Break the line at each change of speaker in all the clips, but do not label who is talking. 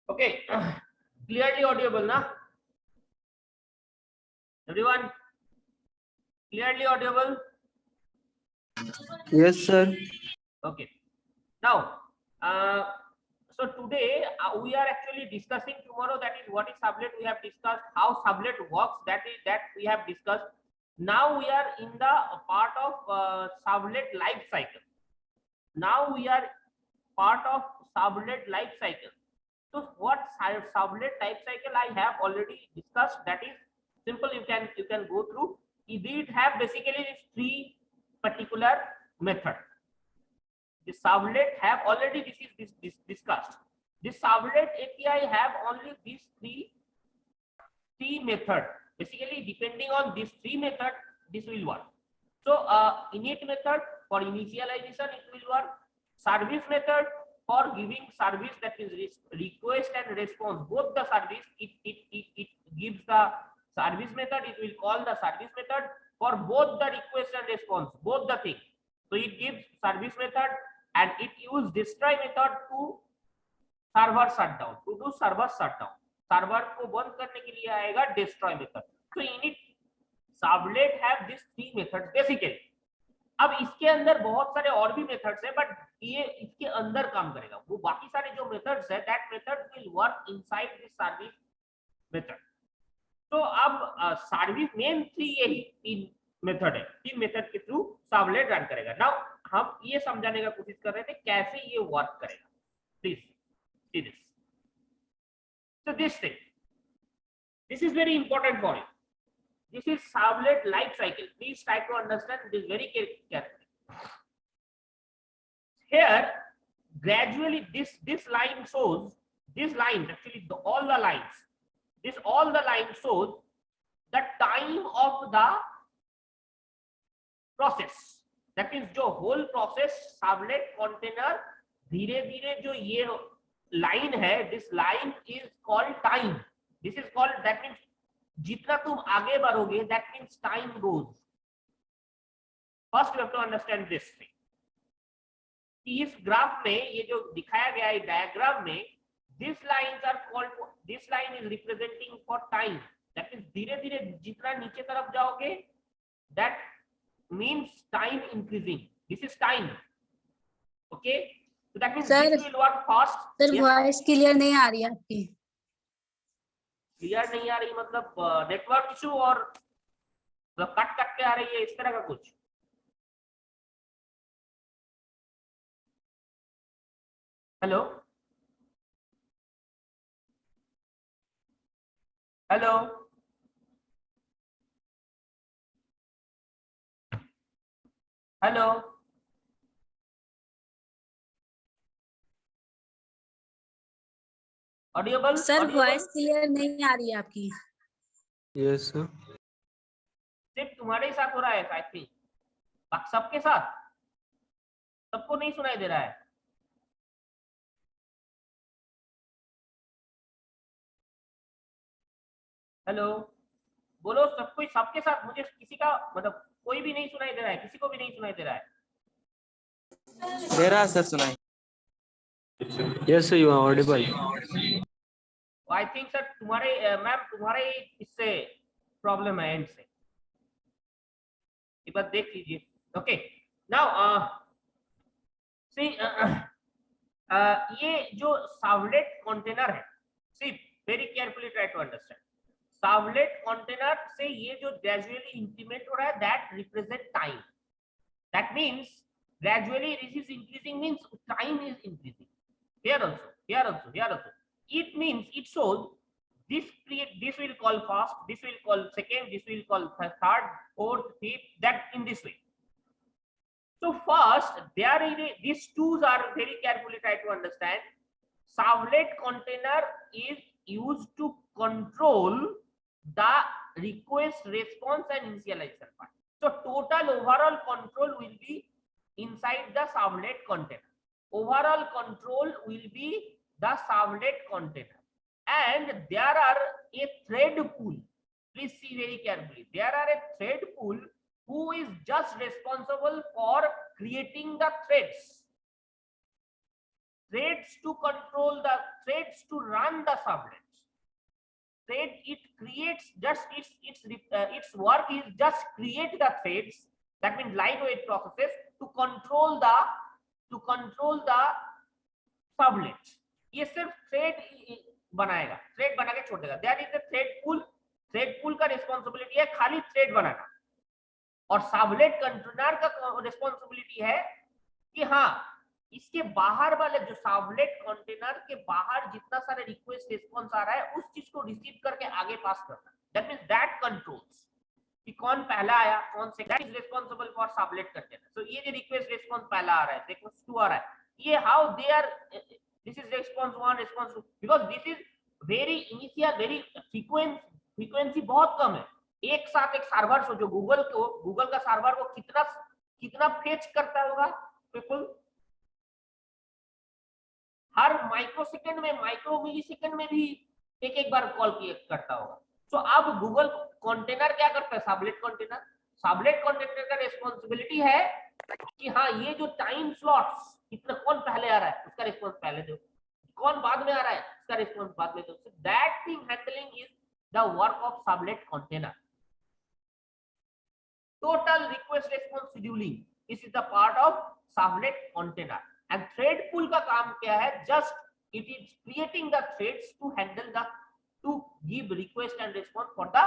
Okay, clearly audible, na? Everyone, clearly audible?
Yes, sir.
Okay. Now, so today we are actually discussing tomorrow. That is what is sublet. We have discussed how sublet works. That we have discussed. Now we are in the part of sublet life cycle. Now we are part of sublet life cycle. So what sublet life cycle I have already discussed. That is simple. You can go through. It have basically these three particular method. The servlet have already this discussed. The servlet API have only these three method. Basically, depending on these three method, this will work. So, init method for initialization, it will work. Service method for giving service, that is request and response. Both the service, it gives the service method. It will call the service method for both the request and response, both the things. So it gives service method and it use destroy method to server shutdown, to do server shutdown. Server को बंद करने के लिए आएगा destroy method. So init servlet have these three methods basically. अब इसके अंदर बहुत सारे और भी मेथड्स है, बट ये इसके अंदर काम करेगा. वो बाकी सारे जो मेथड्स है, that method will work inside this service method. तो अब सर्विस मेन थ्री यही तीन मेथड है, तीन मेथड के थ्रू सर्वलेट रन करेगा. नाउ हम ये समझाने का कोशिश कर रहे थे कैसे ये वर्क करेगा. Please see this. So this thing, this is very important for you. This is servlet life cycle. Please try to understand this very carefully. Here, gradually this line shows, this line actually all the lines. All the lines shows the time of the process. That means जो whole process servlet container धीरे धीरे जो ये line है, this line is called time. This is called, that means जितना तुम आगे बढ़ोगे, that means time goes. First you have to understand this thing. इस ग्राफ में ये जो दिखाया गया है डायग्राम में, this lines are called, this line is representing for time. That means धीरे धीरे जितना नीचे तरफ जाओगे, that means time increasing. This is time. Okay. So that means
Sir,
this will work fast.
Sir voice clear नहीं आ रही है आपकी.
क्लियर नहीं आ रही मतलब नेटवर्क इशू और कट कट के आ रही है, इस तरह का कुछ. Hello hello hello Audible.
Sir voice clear नहीं आ रही है आपकी.
Yes sir.
सिर्फ तुम्हारे ही साथ हो रहा है आई थिंक, सबके साथ, सबको नहीं सुनाई दे रहा है. हेलो बोलो सब कोई, सबके साथ. मुझे किसी का मतलब कोई भी नहीं सुनाई दे रहा है, किसी को भी नहीं सुनाई दे रहा है.
दे रहा सर सुनाई. Yes sir, you are audible.
I think sir तुम्हारे मैम तुम्हारे इससे प्रॉब्लम है एंड से, एक बार देख लीजिए. ओके नाउ सी ये जो सर्वलेट कंटेनर है, see very carefully try to understand. Servlet container से ये जो ग्रेजुअली इंप्लीमेंट हो रहा है, that represent time. That means gradually this is increasing means time is increasing. Here also. It means it shows this will call first, this will call second, this will call third, fourth, fifth, that in this way. So first there is these twos are very carefully try to understand. Servlet container is used to control the request, response and initialization part. So total overall control will be inside the servlet container. Overall control will be the servlet container, and there are a thread pool. Please see very carefully. There are a thread pool who is just responsible for creating the threads. threads to control the threads to run the subnets. Thread, it creates just its work is just create the threads, that means lightweight processes to control the sublet. ये सिर्फ thread बनाएगा, thread बना के छोड़ देगा. That is the thread pool. Thread pool का responsibility है खाली थ्रेड बनाना, और सबलेट कंटेनर का रिस्पांसिबिलिटी है कि हाँ इसके बाहर वाले जो सबलेट कंटेनर के बाहर जितना सारे रिक्वेस्ट रिस्पांस आ रहा है उस चीज को रिसीव करके आगे पास करना. दैट मींस दैट कंट्रोल्स कि कौन पहला आया कौन से. That is responsible for servlet container. So ये जो रिक्वेस्ट रिस्पांस पहला आ रहा है, रिक्वेस्ट 2 आ रहा है, ये how they are, this is response 1 response 2, because this is very initial, very frequency बहुत कम है. एक साथ एक सर्वर सोचो, गूगल का सर्वर को कितना फेच करता होगा पीपल, हर माइक्रोसेकंड में, माइक्रो मिली सेकंड में भी एक बार कॉल करता होगा. तो अब गूगल कंटेनर क्या करता है, सबलेट कंटेनर का रिस्पांसिबिलिटी है कि हाँ ये जो टाइम स्लॉट्स कितना, कौन पहले आ रहा है उसका रिस्पांस पहले दो, कौन बाद में आ रहा है उसका रिस्पांस बाद में दो. So that thing handling is the work of servlet container. Total request response scheduling, this is the part of servlet container. And thread pool का काम क्या है, just it is creating the threads to handle the, to give request and response for the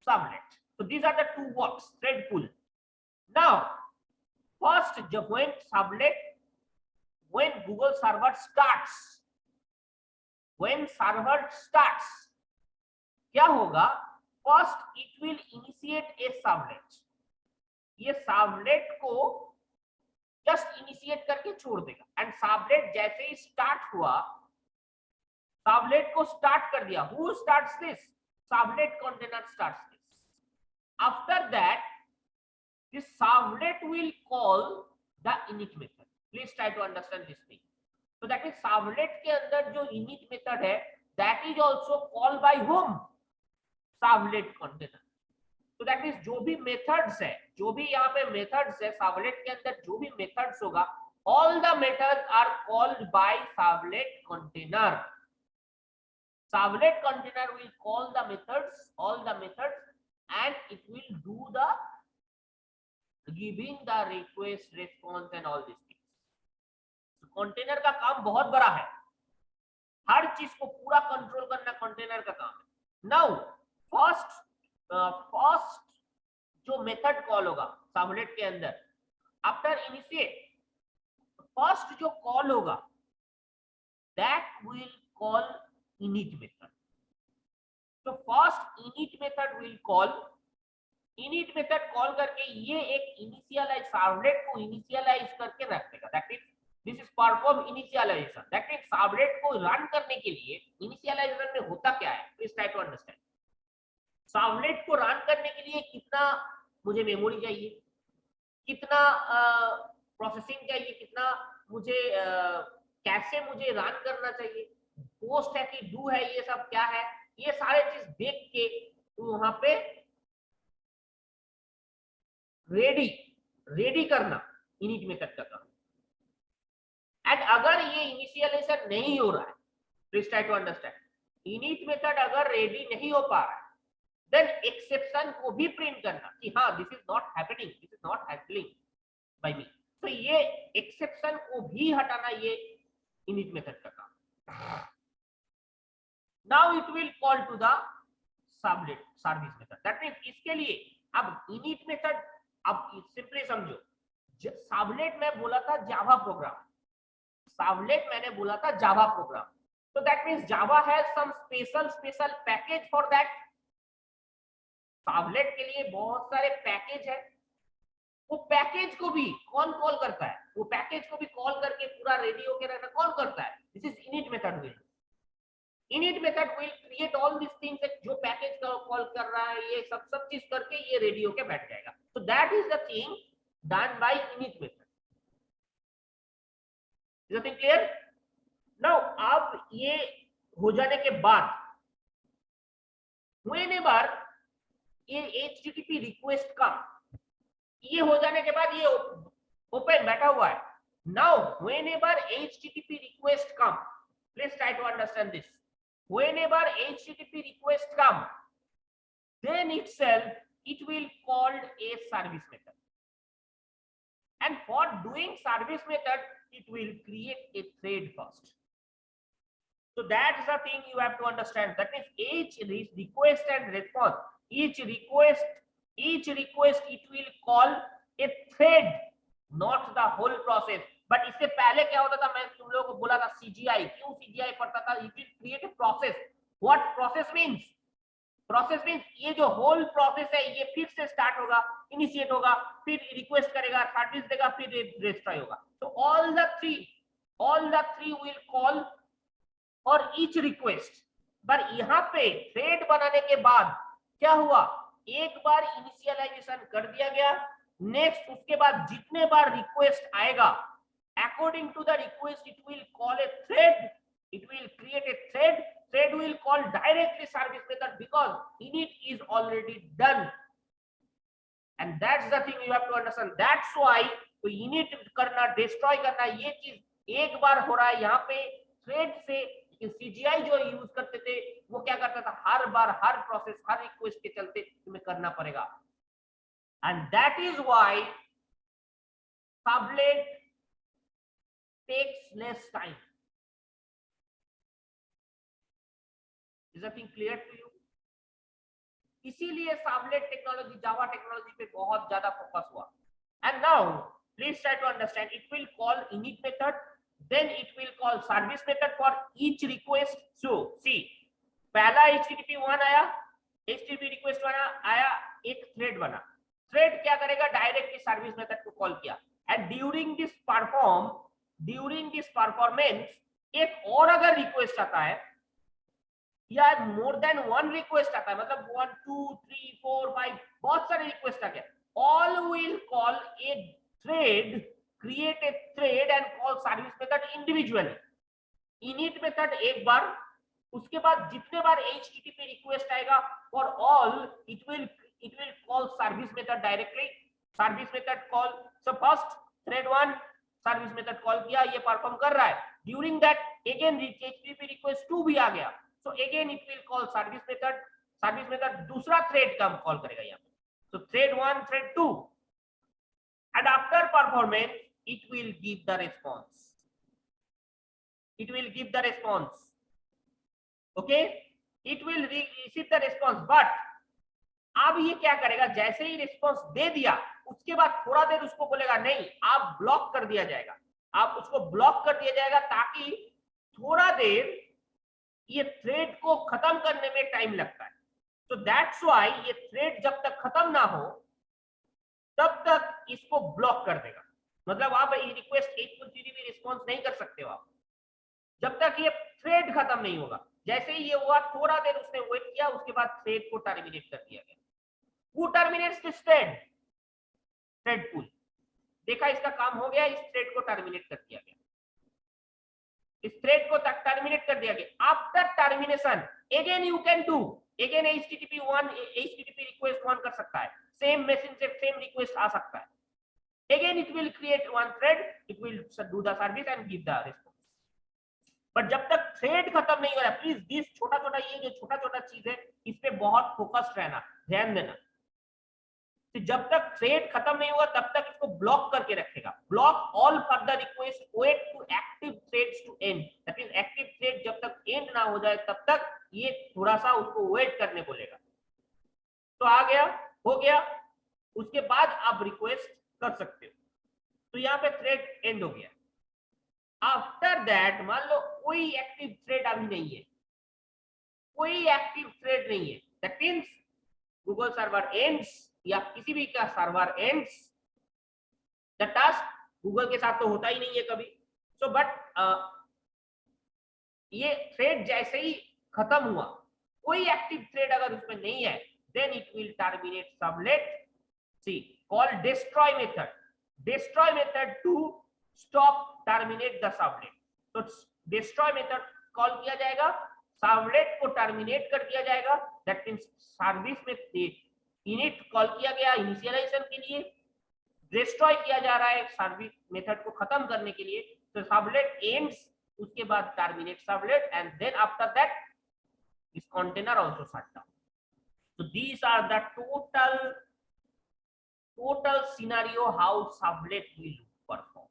subnet. So these are the two works, thread pool. Now first, when subnet, when Google server starts, when server starts क्या होगा, first it will initiate a subnet. ये subnet को just initiate करके छोड़ देगा. And subnet जैसे ही start हुआ, sublet को स्टार्ट कर दिया. Who starts this? Sublet container starts this. After that, this sublet will call the init method. Please try to understand this thing. So that is sublet के अंदर जो init method है, that is also called by whom? Sublet container. So that is जो भी methods है, जो भी यहाँ पे methods है, sublet के अंदर जो भी methods होगा, all the methods are called by sublet container. Sublet container will call the methods, all the methods, and it will do the giving the request response and all these things. So container का काम बहुत बड़ा है, हर चीज को पूरा control करना container का काम है. Now first जो मेथड कॉल होगा सबलेट के अंदर, आफ्टर इनिशिएट, फर्स्ट जो कॉल होगा that will call init method. So first init method will call, init method call करके ये एक इनिशियलाइज, सर्वलेट को इनिशियलाइज करके रख देगा. That means this is perform initialisation. That means servlet को रन करने के लिए इनिशियलाइजेशन में होता क्या है, please try to understand. Servlet को रन करने के लिए कितना मुझे मेमोरी चाहिए, कितना प्रोसेसिंग चाहिए, कितना मुझे कैसे मुझे रन करना चाहिए, पोस्ट है कि डू है, ये सब क्या है, ये सारे चीज देख के वहां पे रेडी करना इनिट मेथड का काम. एंड अगर ये इनिशियलाइजेशन नहीं हो रहा है, please try to understand, init method अगर रेडी नहीं हो पा रहा है, देन एक्सेप्शन को भी प्रिंट करना कि हाँ this is not happening, this is not happening by me. तो ये एक्सेप्शन को भी हटाना ये इनिट मेथड का काम. Now it will call to the sublet service method. That means इसके लिए अब init method, अब सिंपली समझो, सबलेट में बोला था जावा प्रोग्राम, सबलेट मैंने बोला था Java program. So that means Java has some special package for that. Sublet के लिए बहुत सारे पैकेज है, वो पैकेज को भी कौन कॉल करता है, वो पैकेज को भी कॉल करके पूरा रेडी होके रहना कौन करता है, this is init method will. Init method will create all these things, जो पैकेज का कॉल कर रहा है ये सब चीज करके ये रेडी होके बैठ जाएगा. So that is the thing done by init method. Is that clear? Now अब ये हो जाने के बाद whenever ये HTTP रिक्वेस्ट का ये हो जाने के बाद ये ओपन बैठा हुआ है. Now whenever HTTP request request come, please try to understand this. Whenever HTTP request come, then itself it will called a service method, and for doing service method it will create a thread first. So that's the thing you have to understand. That means each request and response, each request it will call a thread, not the whole process. But इससे पहले क्या होता था, मैं तुम लोगों को बोला था CGI, क्यों CGI पढ़ता था? It will create a process. What process means? Process means ये जो whole process है ये फिर से start होगा, initiate होगा, फिर request करेगा, service देगा, फिर destroy होगा. So all the three will call for each request. पर यहाँ पे thread बनाने के बाद क्या हुआ? एक बार initialization कर दिया गया, next उसके बाद जितने बार request आएगा, according to the request it will call a thread, it will create a thread will call directly service method because init is already done. And that's the thing you have to understand. That's why तो init करना, destroy करना, ये चीज एक बार हो रहा है यहाँ पे thread से. CGI जो यूज करते थे वो क्या करता था, हर बार हर प्रोसेस हर रिक्वेस्ट के चलते तुम्हें करना पड़ेगा. And that is why Sublet takes less time. Is that thing clear to you? इसीलिए Sublet टेक्नोलॉजी, जावा टेक्नोलॉजी पे बहुत ज्यादा फोकस हुआ. And now please try to understand. It will call init method, then it will call service method for each request. So see, पहला HTTP 1 आया, HTTP request 1 आया, एक thread बना. Thread क्या करेगा, डायरेक्टली सर्विस मेथड को call किया. And during this performance एक और अगर रिक्वेस्ट आता है या मोर देन वन रिक्वेस्ट आता है, मतलब 1 2 3 4 5 बहुत सारे रिक्वेस्ट आ गया, all will call a thread, create a thread and call service method individually. init method एक बार, उसके बाद जितने बार HTTP रिक्वेस्ट आएगा for all it will call service method directly. service method call, so first thread 1 service method call किया, ये perform कर रहा है. during that again HTTP request 2 भी आ गया, so again it will call service method दूसरा thread का call करेगा यहाँ पे. so thread 1 thread 2 and after performance it will give the response. Okay, it will receive the response. but अब ये क्या करेगा, जैसे ही रिस्पॉन्स दे दिया उसके बाद थोड़ा देर उसको बोलेगा नहीं, आप ब्लॉक कर दिया जाएगा, आप उसको ब्लॉक कर दिया जाएगा ताकि थोड़ा देर ये थ्रेड को खत्म करने में टाइम लगता है. तो दैट्स व्हाई ये थ्रेड जब तक खत्म ना हो तब तक इसको ब्लॉक कर देगा. मतलब आप ये रिक्वेस्ट HTTP रिस्पॉन्स नहीं कर सकते हो आप जब तक ये थ्रेड खत्म नहीं होगा. जैसे ही ये हुआ थोड़ा देर उसने वेट किया, उसके बाद थ्रेड को टर्मिनेट कर दिया गया. Who terminates this thread? Thread pool. देखा इसका काम हो गया, इस थ्रेड को टर्मिनेट कर दिया गया, इस थ्रेड को टर्मिनेट कर दिया गया. After termination again you can do, again HTTP request 1 कर सकता है, सेम मशीन से सेम रिक्वेस्ट आ सकता है. Again it will create one thread, it will do the service and give the response. But जब तक थ्रेड खत्म नहीं हो रहा, प्लीज दिस छोटा ये जो छोटा चीज है इस पे बहुत फोकस्ड रहना, ध्यान देना. जब तक थ्रेड खत्म नहीं हुआ तब तक इसको ब्लॉक करके रखेगा. Block all further request, wait to active threads to end. That means active thread जब तक एंड ना हो जाए तब तक ये थोड़ा सा उसको वेट करने बोलेगा. तो आ गया, हो गया, उसके बाद आप रिक्वेस्ट कर सकते हो. तो यहाँ पे थ्रेड एंड हो गया. आफ्टर दैट मान लो कोई एक्टिव थ्रेड अभी नहीं है, कोई एक्टिव थ्रेड नहीं है, that means Google server ends या किसी भी का server ends the task. Google के साथ तो होता ही नहीं है कभी. सो बट ये थ्रेड जैसे ही खत्म हुआ, कोई एक्टिव थ्रेड अगर उसमें नहीं है, then it will terminate servlet. See call destroy method to stop terminate the servlet. तो डिस्ट्रॉय मेथड कॉल किया जाएगा, सबलेट को टर्मिनेट कर दिया जाएगा. दैट मींस सर्विस में इनिट कॉल किया गया इनिशियलाइजेशन के लिए, डिस्ट्रॉय किया जा रहा है सर्विस मेथड को खत्म करने के लिए. तो सबलेट एंड्स उसके बाद terminate servlet, and then after that this container also shut down. So these are the total scenario how servlet will perform.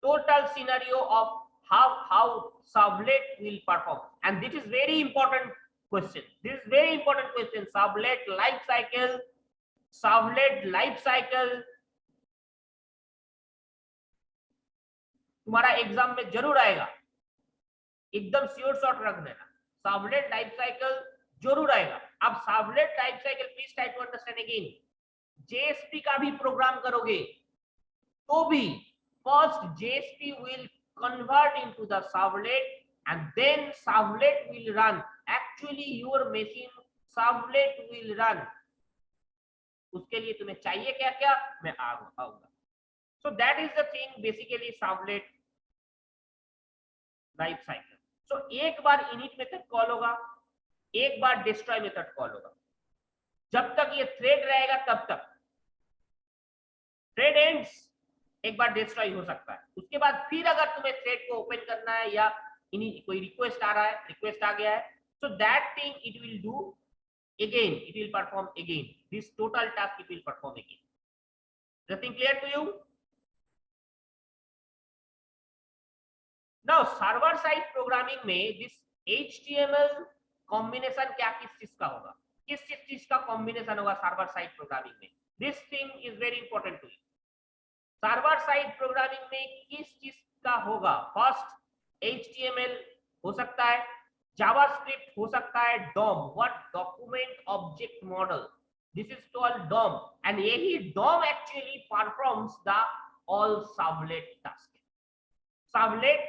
Total scenario of how servlet will perform, and this is very important question. This is very important question. Servlet life cycle. Servlet life cycle तुम्हारा exam में जरूर आएगा, एकदम sure shot रख देना. Servlet life cycle जरूर आएगा. अब servlet life cycle please try to understand again. JSP का भी प्रोग्राम करोगे तो भी first JSP will convert into the servlet and then servlet will run. Actually your machine servlet will run. उसके लिए तुम्हें चाहिए क्या क्या, मैं आऊंगा. So that is the thing basically servlet life cycle. So एक बार init method कॉल होगा, एक बार destroy method कॉल होगा. जब तक ये थ्रेड रहेगा तब तक थ्रेड एंड्स, एक बार डिस्ट्रॉय हो सकता है. उसके बाद फिर अगर तुम्हें थ्रेड को ओपन करना है या कोई रिक्वेस्ट आ रहा है, रिक्वेस्ट आ गया है, so that thing it will do again, it will perform again. This total task it will perform again. Is the thing clear to you? Now server side programming में this HTML combination क्या किस चीज का होगा, किस चीज का combination होगा सर्वर साइड प्रोग्रामिंग में. This thing is very important to you. Server side programming में किस चीज का होगा. फर्स्ट HTML हो सकता है, जावास्क्रिप्ट हो सकता है, DOM what document object model, this is called DOM, and यही DOM actually performs the all servlet task. Servlet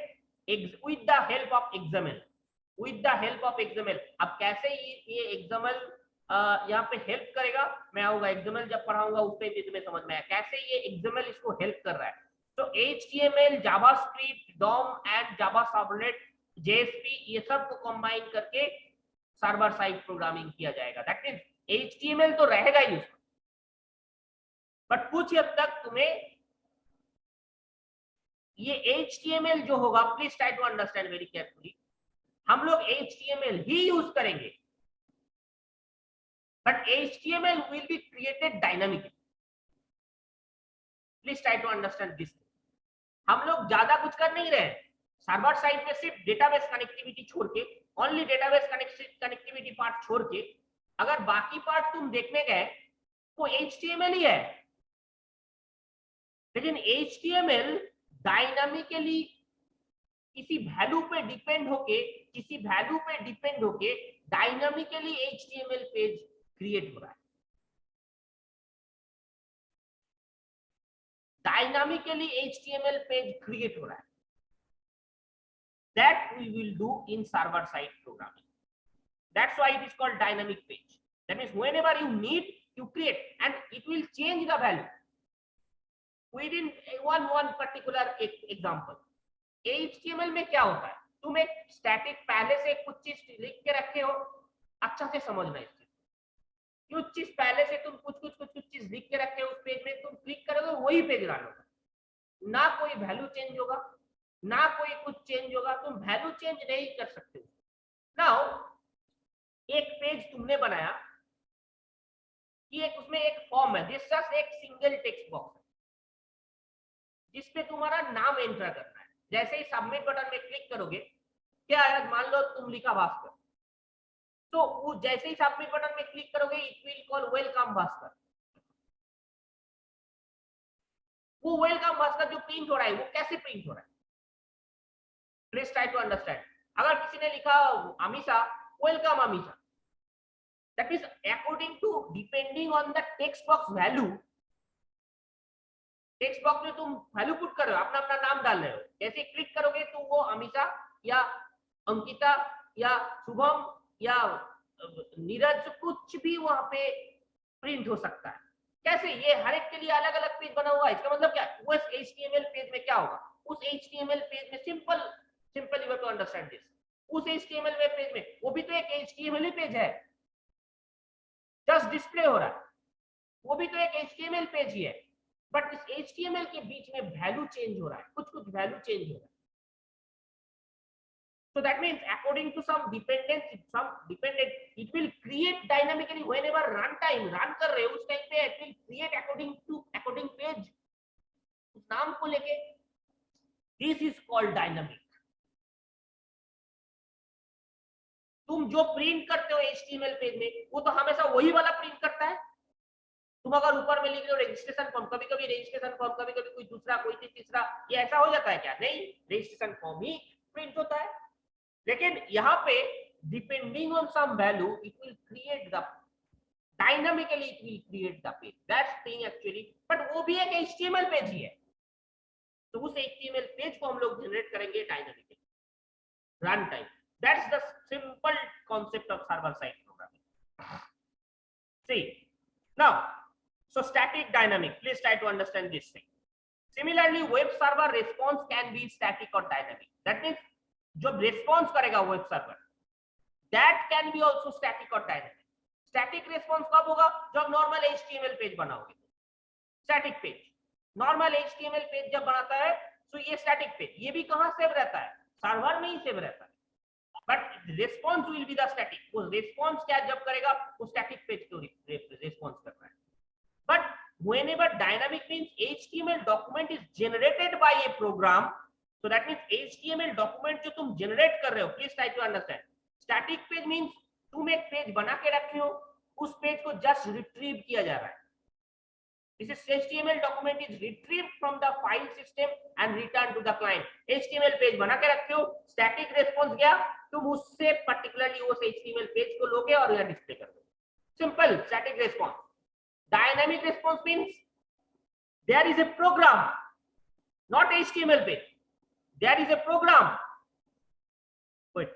with the help of XML, with the help of XML. अब कैसे ये XML यहाँ पे हेल्प करेगा, मैं आऊंगा XML जब पढ़ाऊंगा उस टाइम पे तुम्हें समझ में आया कैसे ये XML इसको हेल्प कर रहा है. तो HTML, JavaScript, DOM and Java servlet, JSP ये सब को कंबाइन करके सर्वर साइड प्रोग्रामिंग किया जाएगा. दैट मींस HTML तो रहेगा ही उसमें, बट कुछ हद तक तुम्हें ये HTML जो होगा, please try to understand very carefully, हम लोग HTML ही यूज करेंगे, but HTML will be created dynamically. Please try to understand this. हम लोग ज्यादा कुछ कर नहीं रहे. सर्वर साइड में सिर्फ डेटाबेस कनेक्टिविटी छोड़ के, ओनली डेटाबेस कनेक्टिविटी पार्ट छोड़ के, अगर बाकी पार्ट तुम देखने गए वो HTML ही है. लेकिन HTML डायनामिकली किसी वैल्यू पे डिपेंड होके डायनामिकली HTML पेज क्रिएट हो रहा है. डायनामिकली HTML पेज क्रिएट हो रहा है. That we will do in server side programming. That's why it is called dynamic page. That means whenever you need, you create, and it will change the value within one particular example. HTML में क्या होता है, तुम एक static पहले से कुछ चीज लिख के रखे हो, अच्छा से समझना इस चीज. कुछ चीज पहले से तुम कुछ चीज लिख के रखे हो उस पेज में, तुम क्लिक करोगे वही पेज रन होगा, ना कोई वैल्यू चेंज होगा, ना कोई कुछ चेंज होगा, तुम वैल्यू चेंज नहीं कर सकते. नाउ एक पेज तुमने बनाया कि एक उसमें एक फॉर्म है, दिस जस्ट एक सिंगल टेक्स्ट बॉक्स है जिसपे तुम्हारा नाम एंटर करना है. जैसे ही सबमिट बटन में क्लिक करोगे, क्या है, मान लो तुम लिखा भास्कर, तो वो जैसे ही सबमिट बटन में क्लिक करोगे it will call welcome Bhaskar. वो वेलकम भास्कर जो प्रिंट हो रहा है वो कैसे प्रिंट हो रहा है, प्लीज ट्राई टू अंडरस्टैंड. अगर किसी ने लिखा Amisha, welcome Amisha, that means according to depending on the text box value, text box में तुम वैल्यू पुट कर रहे हो, अपना अपना नाम डाल रहे हो, जैसे क्लिक करोगे तो वो अमीषा या अंकिता या शुभम या नीरज कुछ भी वहां पे प्रिंट हो सकता है. कैसे, ये हर एक के लिए अलग अलग पेज बना हुआ है. इसका मतलब क्या, उस HTML पेज में क्या होगा, उस HTML पेज में simple you have to understand this, उस HTML वेब पेज में वो भी तो एक HTML ही पेज है, जस्ट डिस्प्ले हो रहा है, वो भी तो एक HTML पेज ही है, बट इस HTML के बीच में वैल्यू चेंज हो रहा है, कुछ वैल्यू चेंज हो रहा है. So that means according to some dependency, it will create dynamically whenever runtime run कर रहे हो उस टाइम पे it will create according page उस नाम को लेके. This is called dynamic. तुम जो प्रिंट करते हो HTML पेज में वो तो हमेशा वही वाला प्रिंट करता है. तुम अगर ऊपर में लिख रहे हो रजिस्ट्रेशन फॉर्म, कभी कभी रजिस्ट्रेशन फॉर्म, कभी कभी कोई दूसरा कोई तीसरा, ये ऐसा हो जाता है क्या? नहीं, रजिस्ट्रेशन फॉर्म ही प्रिंट होता है. लेकिन यहाँ पे depending on some value it will create the dynamically, it will create the page, that's thing actually. But वो भी एक HTML पेज ही है, तो उस HTML पेज को हम लोग जनरेट करेंगे dynamically run time. That's the simple concept of server side programming. See now, so static dynamic, please try to understand this thing. Similarly, web server response can be static or dynamic. That means जो response करेगा web server, that can be also static or dynamic. Static response कब होगा? जब normal HTML page बनाओगे. Static page, normal HTML page जब बनाता है तो ये static पेज, ये भी कहाँ सेव रहता है? सर्वर में ही सेव रहता है. But response will be the static. वो response क्या जब करेगा? वो static पेज को response कर रहा है. But whenever dynamic means HTML document is generated by a program, so that means HTML document जो तुम generate कर रहे हो, please try to understand. Static page means तुम एक पेज बना के रखे हो, उस पेज को just retrieve किया जा रहा है. This is HTML document is retrieved from the file system and returned to the client. HTML page बना के रखे हो, static response गया, तुम उससे particularly उस HTML पेज को लोगे और यहाँ display कर दो. Simple static response. Dynamic response means there is a program, not HTML page. There is a program. Wait.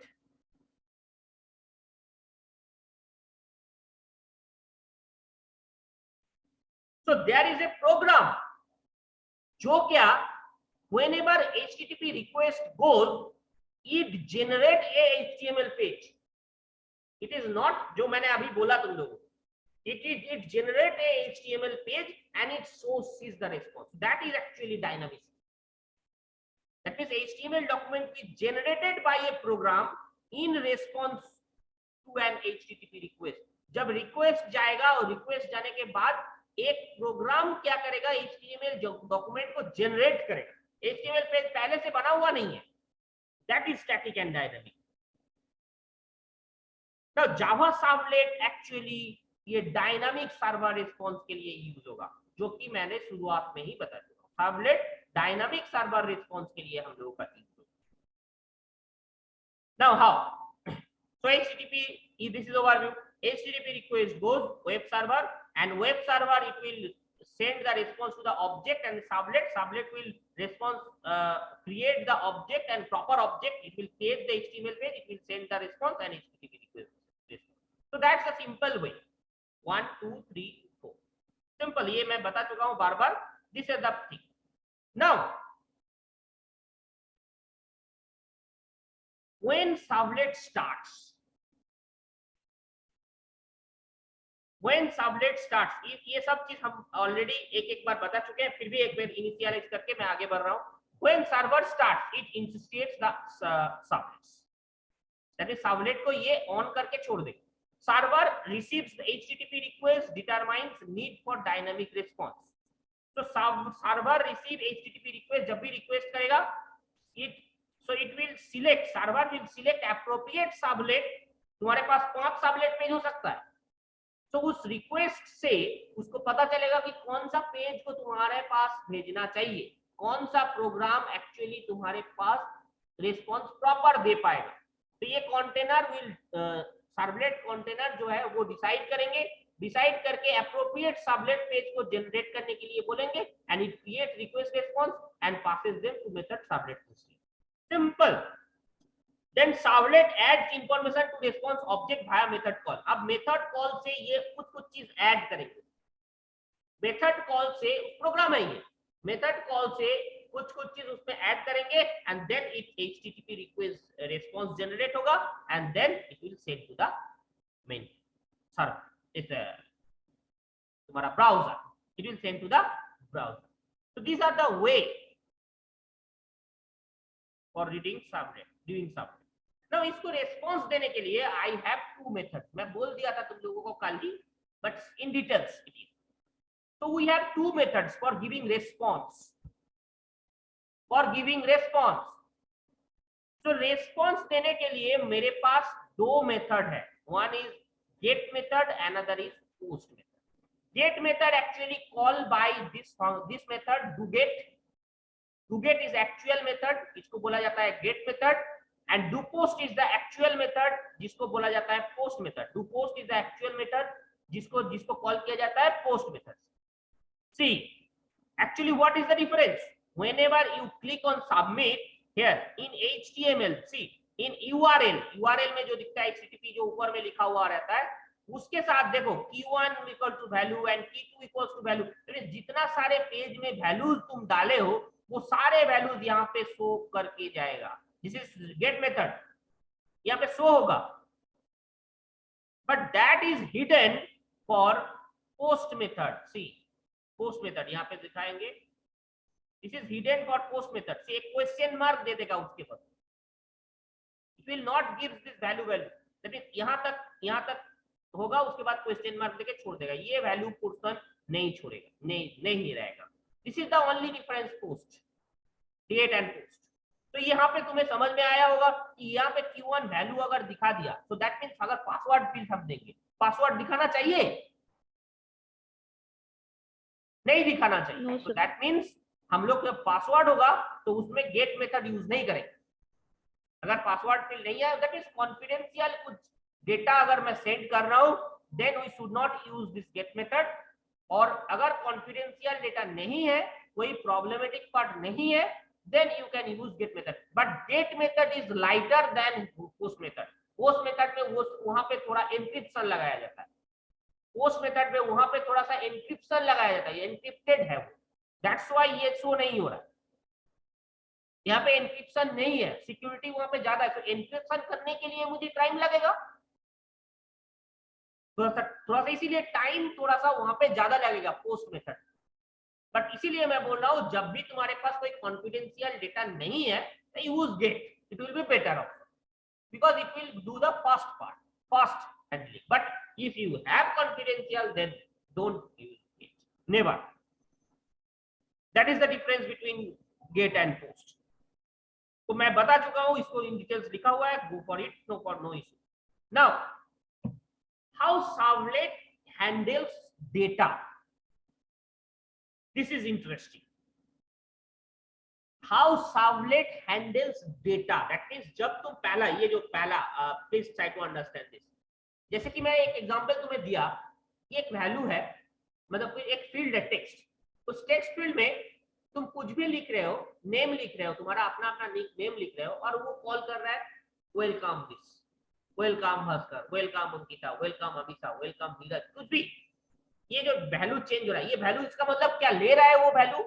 So there is a program. जो क्या? Whenever HTTP request goes, it generate a HTML page. It is not जो मैंने अभी बोला तुम लोगों को. It generate a HTML page and it sees the response. That is actually dynamic. That means HTML document is generated by a program in response to an HTTP request. जब request जाएगा और request जाने के बाद एक programme क्या करेगा? HTML document को जनरेट करेगा. HTML पेज पहले से बना हुआ नहीं है. That is static and dynamic. Now Java Servlet actually ये डायनामिक सर्वर रिस्पॉन्स के लिए यूज होगा, जो कि मैंने शुरुआत में ही बता चुका हूं. सर्वलेट डायनामिक सर्वर रिस्पॉन्स के लिए हम लोगों का यूज होगा. Now how? So HTTP, this is overview. HTTP request goes web server, and web server it will send the response to the object, and servlet will response create the object and proper object. It will create the HTML page, it will send the response and HTTP request. So that's a simple way. 1 2 3 4 simple. ये मैं बता चुका हूं बार बार. This is the thing. Now when servlet starts, ये सब चीज हम ऑलरेडी एक बार बता चुके हैं, फिर भी एक बार इनिशियलाइज करके मैं आगे बढ़ रहा हूं. When server starts it instantiates the servlets. That is servlet को ये ऑन करके छोड़ देगा. Server receives the HTTP request, determines need for dynamic response. So server receive HTTP request, जब भी request करेगा, it will select, server will select appropriate sublet. तुम्हारे पास 5 sublet page हो सकता है. तो उस request से उसको पता चलेगा कि कौन सा पेज को तुम्हारे पास भेजना चाहिए, कौन सा प्रोग्राम एक्चुअली तुम्हारे पास रिस्पॉन्स प्रॉपर दे पाएगा. तो ये कंटेनर विल सर्वलेट कंटेनर जो है वो डिसाइड करेंगे, डिसाइड करके एप्रोप्रिएट सर्वलेट पेज को जनरेट करने के लिए बोलेंगे, and it create request response and passes them to method servlet post. Simple. Then servlet adds information to response object via method call. अब मेथड कॉल से ये कुछ चीज ऐड करेंगे. मेथड कॉल से प्रोग्राम है ये, मेथड कॉल से कुछ चीज उसमें ऐड करेंगे, and then it HTTP request response generate होगा, and then it will send to the main server. इस तुम्हारा browser, it will send to the browser. So these are the way for reading subnet, doing subnet. ना इसको response देने के लिए I have to method, मैं बोल दिया था तुम लोगों को कल ही, but in details it is. तो we have two methods for giving response, for giving response. तो रेस्पॉन्स देने के लिए मेरे पास दो मेथड है, one is get method, another is post method. Get method actually call by this method do get। do get is actual method, इसको बोला जाता है get method, and do post is the actual method, जिसको बोला जाता है post method. do post is the actual method, जिसको call किया जाता है post method. See, actually what is the difference? Whenever you click on submit here in HTML, see in URL में जो दिखता है HTTP जो ऊपर में लिखा हुआ रहता है, उसके साथ देखो key1 equal to value and key2 equals to value, जितना सारे पेज में वैल्यूज तुम डाले हो वो सारे वैल्यूज यहाँ पे शो करके जाएगा। दिस इज गेट मेथड, यहाँ पे शो होगा, but that is hidden for post method. See post method यहाँ पे दिखाएंगे, this is hidden for post method. से एक क्वेश्चन मार्क दे देगा उसके बाद, it will not give this value, that is यहाँ तक होगा, उसके बाद क्वेश्चन मार्क देके छोड़ देगा, ये वैल्यू पोर्शन नहीं छोड़ेगा, नहीं रहेगा। This is the only difference post, get and post. तो यहाँ पे तुम्हें समझ में आया होगा कि यहाँ पे Q1 वैल्यू अगर दिखा दिया तो दैट मींस अगर पासवर्ड फील्ड हम देंगे, पासवर्ड दिखाना चाहिए, नहीं दिखाना चाहिए, तो दैट मींस हम लोग जब पासवर्ड होगा तो उसमें गेट मेथड यूज नहीं करेंगे। अगर पासवर्ड फील्ड नहीं है, दैट इज कॉन्फिडेंशियल कुछ डेटा अगर मैं सेंड कर रहा हूं, then we should not use this get method. और अगर कॉन्फिडेंशियल डेटा नहीं है, कोई प्रॉब्लमेटिक पार्ट नहीं है, then you can use get method, but get method is lighter than post method। post method में वो वहां पे थोड़ा एन्क्रिप्शन लगाया जाता है, पोस्ट मेथड में वहां पे थोड़ा सा एन्क्रिप्शन लगाया जाता है, एन्क्रिप्टेड है वो, दैट्स व्हाई ये शो नहीं हो रहा। यहाँ पे एन्क्रिप्शन नहीं है, सिक्योरिटी वहां पे ज्यादा है, तो एन्क्रिप्शन करने के लिए मुझे टाइम लगेगा थोड़ा सा इसीलिए टाइम थोड़ा सा वहां पे ज्यादा लगेगा पोस्ट मेथड। बट इसीलिए मैं बोल रहा हूं जब भी तुम्हारे पास कोई कॉन्फिडेंशियल डेटा नहीं है, use get, it will be better off, because it will do the first part, first handling. But if you have confidential then don't use get, never. That is the difference between get and post. तो मैं बता चुका हूं, इसको in details लिखा हुआ है, go for it, no issue. Now how servlet handles data, this is interesting। how servlet handles data, that means जब तुम पहला ये जो पहला please try to understand this। जैसे कि मैं एक एग्जांपल तुम्हें दिया, ये एक वैल्यू है, मतलब एक फील्ड है टेक्स्ट, उस टेक्स्ट फील्ड में तुम कुछ भी लिख रहे हो, नेम लिख रहे हो, तुम्हारा अपना नेम लिख रहे हो, और वो कॉल कर रहा है welcome this, welcome Bhaskar, welcome Ankita, welcome Abhisha, welcome Neeraj, कुछ भी। ये जो वैल्यू चेंज हो रहा है, ये वैल्यू इसका मतलब क्या ले रहा है, वो वैल्यू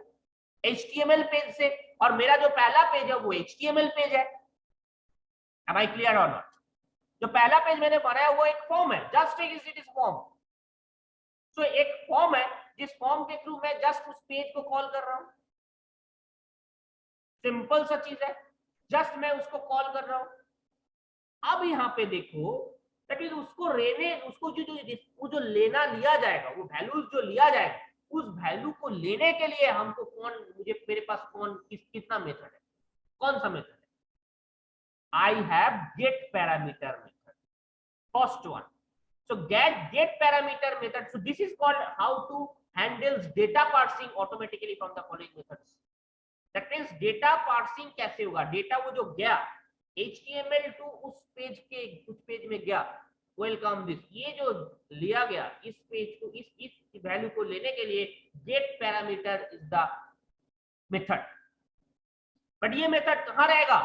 HTML पेज से, और मेरा जो पहला पेज है वो HTML पेज है। Am I clear or not? जो पहला पेज मैंने बनाया वो एक फॉर्म है, जस्ट इट इज फॉर्म। सो एक फॉर्म है जिस फॉर्म के थ्रू मैं जस्ट उस पेज को कॉल कर रहा हूं, सिंपल सा चीज है, जस्ट मैं उसको कॉल कर रहा हूं। अब यहाँ पे देखो, दैट इज उसको जो लेना लिया जाएगा, वो वैल्यूज जो लिया जाएगा, उस वैल्यू को लेने के लिए हमको मेरे पास कितना मेथड है, कौन सा मेथड है? I have get parameter method, first one. So get parameter method, so this is called how to handles data parsing automatically from the following methods. That means data parsing कैसे होगा, data वो जो गया HTML to उस page में गया, welcome this, ये जो लिया गया इस पेज को, इस वैल्यू को लेने के लिए get parameter is the method. But ये मेथड कहां रहेगा?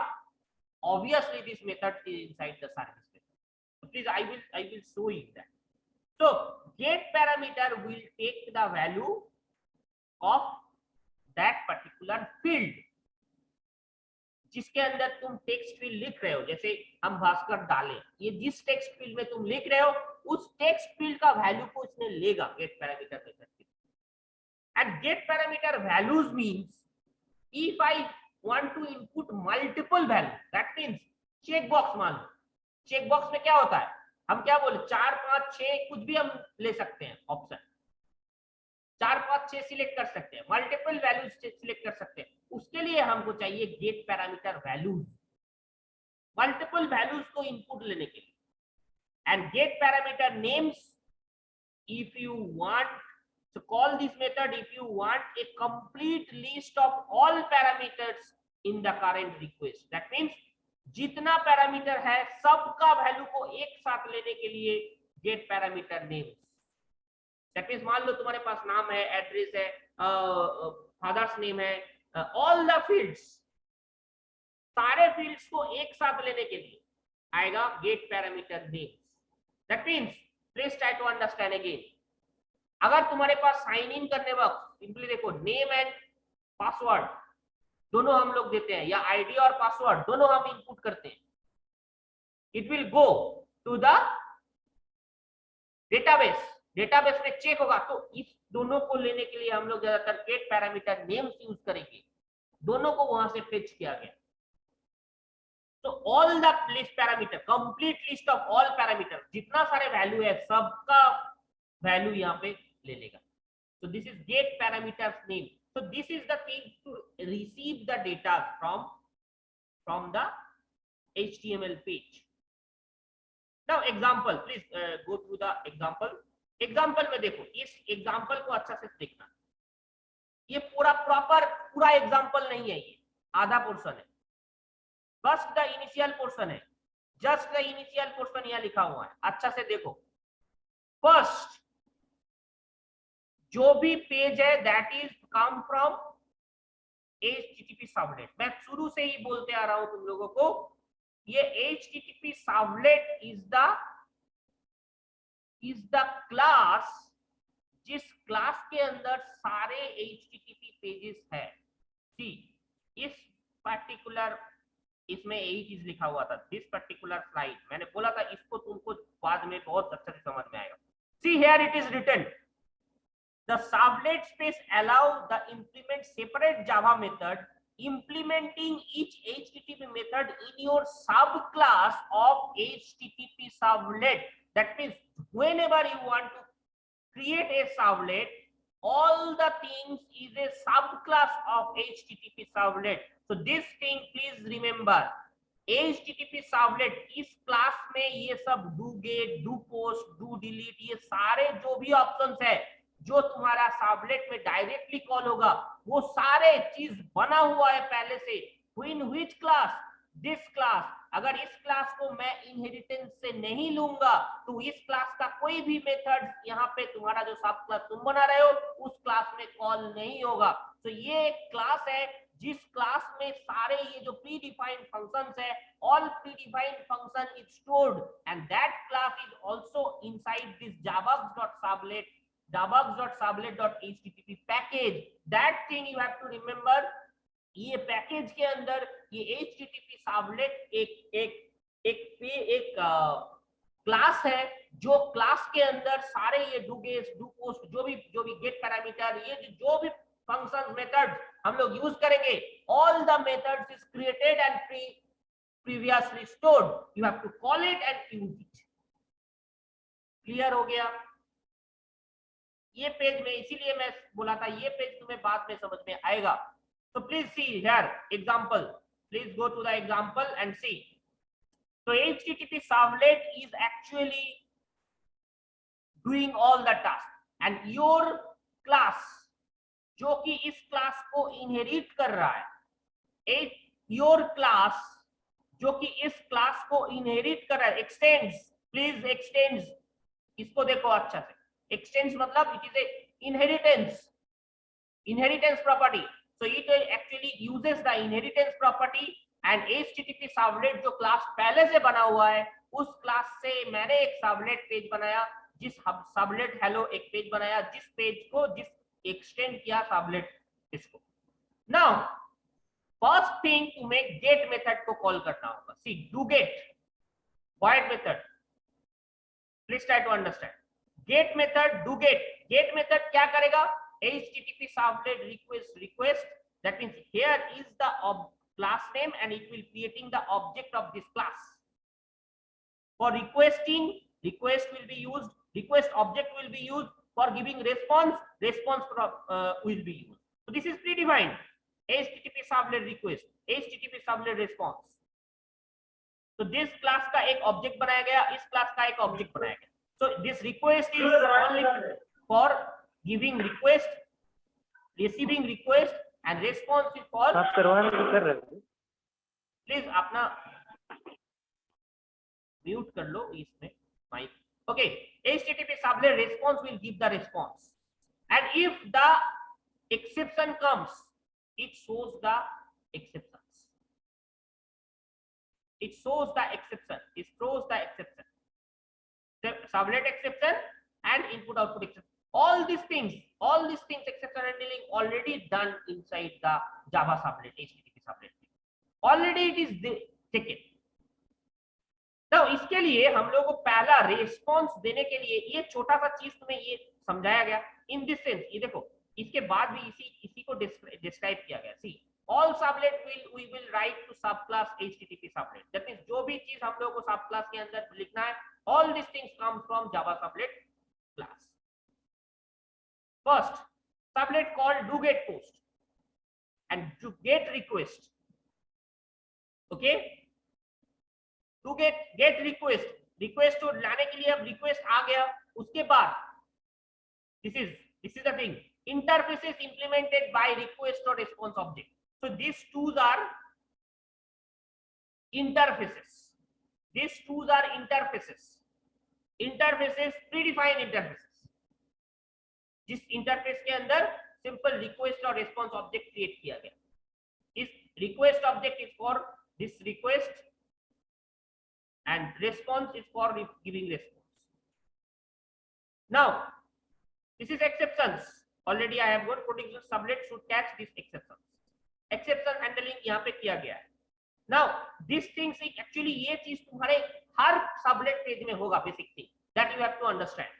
Obviously this method is inside the service method. Please I will show you that. So get parameter will take the value of that particular field जिसके अंदर तुम text field लिख रहे हो। जैसे हम भास्कर डालें, ये जिस टेक्स्ट फील्ड में तुम लिख रहे हो उस टेक्स्ट फील्ड का वैल्यू को इसने लेगा get parameter method. And get parameter values means if I want to input multiple value, that means check box मान लो, चेक बॉक्स में क्या होता है, हम क्या बोले 4 5 6 कुछ भी हम ले सकते हैं ऑप्शन, 4 5 6 सिलेक्ट कर सकते हैं, मल्टीपल वैल्यूज सिलेक्ट कर सकते हैं। उसके लिए हमको चाहिए get parameter values, multiple values को इनपुट लेने के लिए, and get parameter names if you want to call this method if you want a complete list of all parameters in the current request, that means जितना parameter है सबका value को एक साथ लेने के लिए get parameter names, that means मान लो तुम्हारे पास नाम है, एड्रेस है, फादर्स नेम है, ऑल द फील्ड्स, सारे फील्ड्स को एक साथ लेने के लिए आएगा get parameter names. That means please try to understand again, अगर तुम्हारे पास साइन इन करने वक्त सिंपली देखो नेम एंड पासवर्ड दोनों हम लोग देते हैं, या आईडी और पासवर्ड दोनों हम इनपुट करते हैं, it will go to the database, database में चेक होगा। तो इस दोनों को लेने के लिए हम लोग ज्यादातर गेट पैरामीटर नेम्स यूज करेंगे, दोनों को वहां से फेच किया गया। तो all the list parameter, complete list of all parameter, जितना सारे वैल्यू है सबका वैल्यू यहाँ पे ले लेगा। So this is get parameters name. So this is the thing to receive the data from the HTML page. Now example, please go through the example. Example में देखो, इस example को अच्छा से देखना, ये पूरा प्रॉपर पूरा एग्जाम्पल नहीं है, ये आधा पोर्शन है, बस द इनिशियल पोर्शन है, जस्ट द इनिशियल पोर्शन यहाँ लिखा हुआ है, अच्छा से देखो। फर्स्ट जो भी पेज है that is come from HTTP servlet, मैं शुरू से ही बोलते आ रहा हूं तुम लोगों को, ये HTTP servlet is the class जिस क्लास के अंदर सारे HTTP पेजेस है। सी इस पर्टिकुलर इसमें यही चीज लिखा हुआ था, दिस पर्टिकुलर स्लाइड, मैंने बोला था इसको तुमको बाद में बहुत अच्छे से समझ में आएगा। See here it is written the servlet space allow the implement separate Java method implementing each HTTP method in your subclass of HTTP servlet. That means whenever you want to create a servlet, all the things is a subclass of HTTP servlet. So this thing please remember, HTTP servlet इस class में ये सब do get, do post, do delete, ये सारे जो भी options है जो तुम्हारा सर्वलेट में डायरेक्टली कॉल होगा, वो सारे चीज बना हुआ है पहले से। In which class, this class. अगर इस क्लास को मैं इनहेरिटेंस से नहीं लूंगा तो इस क्लास का कोई भी मेथड यहाँ पे तुम्हारा जो सब क्लास तुम बना रहे हो उस क्लास में कॉल नहीं होगा। तो ये एक क्लास है जिस क्लास में सारे ये जो प्री डिफाइंड फंक्शंस है, all predefined function is stored and that class is also inside this javax.servlet javax.servlet.http package. That thing you have to remember, ये पैकेज के अंदर ये HTTP सर्वलेट एक क्लास है, जो क्लास के अंदर सारे ये डू गेट, डू पोस्ट, जो भी गेट पैरामीटर, ये जो भी फंक्शंस मेथड हम लोग यूज करेंगे, all the methods is created and previously stored, you have to call it and use it. Clear हो गया? ये पेज में, इसीलिए मैं बोला था ये पेज तुम्हें बाद में समझ में आएगा। So please see here example. Please go to the example and see. So HTTP servlet is actually doing all the tasks, and your class जो कि इस क्लास को इनहेरिट कर रहा है, your class जो कि इस क्लास को इनहेरिट कर रहा है, extends, please extends, इसको देखो अच्छा से, extends मतलब it is a inheritance property. So it actually uses the inheritance property, and HTTP servlet जो क्लास पहले से बना हुआ है उस क्लास से मैंने एक सर्वलेट पेज बनाया, जिस सर्वलेट हेलो एक पेज बनाया, जिस पेज को जिस एक्सटेंड किया सर्वलेट इसको। नाउ फर्स्ट थिंग तुम्हें गेट मेथड को कॉल करना होगा। See do get void method, please try to understand. Get method, do get method क्या करेगा? HTTP servlet request, that means here is the class name and it will creating the object of this class. For requesting, request will be used, request object will be used. For giving response, response will be used. So this is predefined. HTTP servlet request, HTTP servlet response. तो this class का एक object बनाया गया, इस class का एक object बनाया गया. So this request is only for giving request, receiving request, and response is for.
आप करवा रहे हैं.
प्लीज अपना म्यूट कर लो इसमें mic. Okay, HTTP servlet response will give the response, and if the exception comes, it shows the exceptions. It shows the exception. It throws the exception. The servlet exception and input output exception. All these things exception handling already done inside the Java servlet, HTTP servlet. Already it is taken. Now इसके लिए हम लोगों को पहला response देने के लिए ये छोटा सा चीज तुम्हें ये समझाया गया. इन दिस सेंस ये देखो, इसके बाद भी इसी को डिस्क्राइब किया गया. सी all sublet we will write to subclass HTTP sublet. That means जो भी चीज हम लोगों को subclass के अंदर लिखना है, all these things come from Java sublet class. First, sublet called do get post and to get request. Okay, to get request, request को लाने के लिए अब request आ गया. उसके बाद this is the thing, interfaces implemented by request or response object. So these tools are interfaces. These tools are interfaces. Interfaces, predefined interfaces. जिस interface के अंदर सिंपल रिक्वेस्ट और रिस्पॉन्स ऑब्जेक्ट क्रिएट किया गया. इस request object is for this request and response is for giving response. Now this is exceptions. Already I have got prediction sublet should catch these exceptions. Exception handling यहाँ पे किया गया है. Now these things actually ये चीज तुम्हारे हर sublet page में होगा. Basic thing that you have to understand.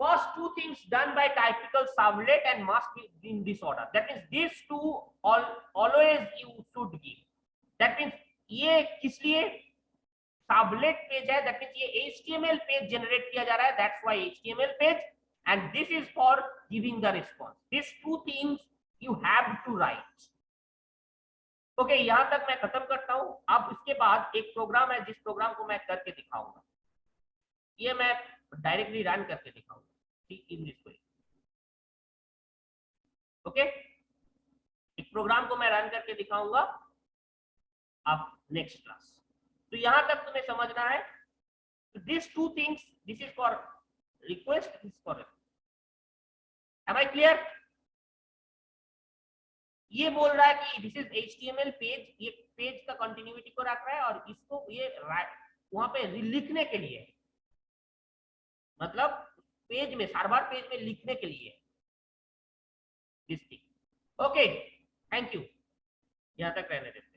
First two things done by typical sublet and must be in this order. That means these two always you should give. That means ये किस लिए servlet page है. That means ये HTML page generate किया जा रहा है. That's why HTML page and this is for giving the response. This two things you have to write. Okay, यहां तक मैं खत्म करता हूं. अब इसके बाद एक प्रोग्राम है जिस प्रोग्राम को मैं करके दिखाऊंगा. ये मैं डायरेक्टली रन करके दिखाऊंगा. ठीक इंग्लिश को. ओके, एक प्रोग्राम को मैं रन करके दिखाऊंगा अब नेक्स्ट क्लास. तो यहां तक तुम्हें समझना है. This two things, this is for request, this is for am I clear. ये बोल रहा है कि दिस इज HTML पेज. ये पेज का कंटिन्यूटी को रख रहा है और इसको ये वहां पे लिखने के लिए, मतलब पेज में सर्वर पेज में लिखने के लिए this thing. Okay, thank you. यहां तक रहने देते.